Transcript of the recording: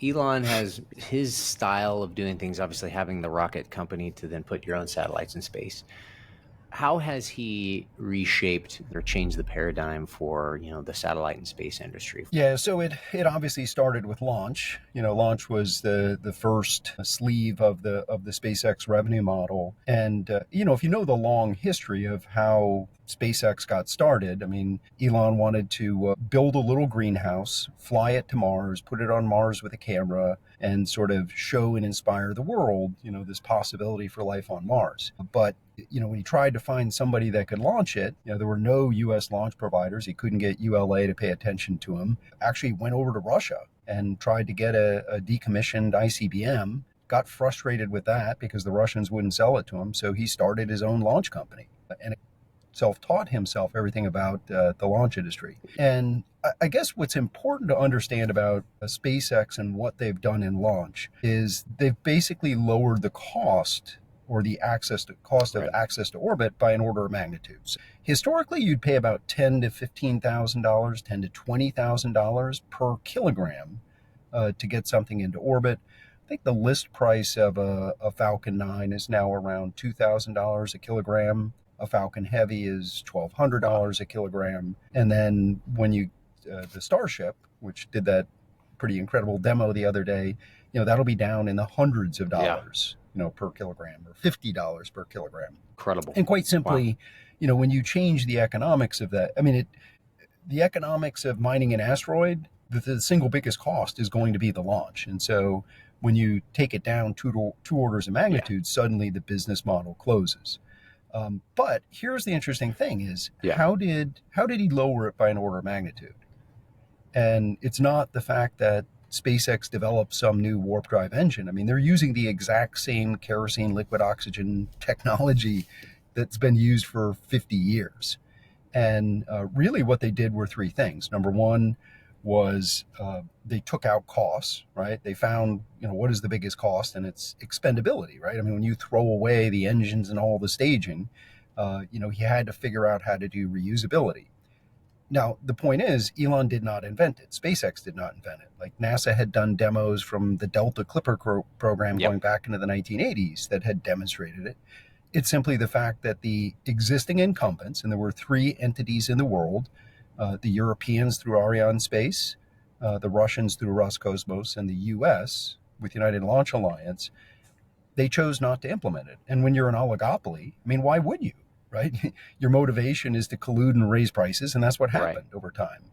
Elon has his style of doing things, obviously having the rocket company to then put your own satellites in space. How has he reshaped or changed the paradigm for, the satellite and space industry? Yeah, so it obviously started with launch. Launch was the first sleeve of the SpaceX revenue model, and if you know the long history of how SpaceX got started, I mean, Elon wanted to build a little greenhouse, fly it to Mars, put it on Mars with a camera, and sort of show and inspire the world, this possibility for life on Mars. But when he tried to find somebody that could launch it, there were no U.S. launch providers. He couldn't get ULA to pay attention to him. Actually went over to Russia and tried to get a decommissioned ICBM, got frustrated with that because the Russians wouldn't sell it to him. So he started his own launch company and self-taught himself everything about the launch industry. And I guess what's important to understand about SpaceX and what they've done in launch is they've basically lowered the cost or the cost of Right. access to orbit by an order of magnitude. So historically, you'd pay about $10,000 to $15,000, $10,000 to $20,000 per kilogram to get something into orbit. I think the list price of a Falcon 9 is now around $2,000 a kilogram. A Falcon Heavy is Wow. $1,200 a kilogram. And then when the Starship, which did that pretty incredible demo the other day, that'll be down in the hundreds of Yeah. dollars, per kilogram or $50 per kilogram. Incredible. And quite Wow. simply, when you change the economics of that, I mean, the economics of mining an asteroid, the single biggest cost is going to be the launch. And so when you take it down two orders of Yeah. magnitude, suddenly the business model closes. But here's the interesting thing: is Yeah. how did he lower it by an order of magnitude? And it's not the fact that SpaceX developed some new warp drive engine. I mean, they're using the exact same kerosene liquid oxygen technology that's been used for 50 years. And really, what they did were three things. Number one was they took out costs, right? They found, what is the biggest cost, and it's expendability, right? I mean, when you throw away the engines and all the staging, he had to figure out how to do reusability. Now, the point is, Elon did not invent it. SpaceX did not invent it. Like NASA had done demos from the Delta Clipper program Yep. going back into the 1980s that had demonstrated it. It's simply the fact that the existing incumbents, and there were three entities in the world, the Europeans through Arianespace, the Russians through Roscosmos, and the US with United Launch Alliance, they chose not to implement it. And when you're an oligopoly, I mean, why would you, right? Your motivation is to collude and raise prices, and that's what Right. happened over time.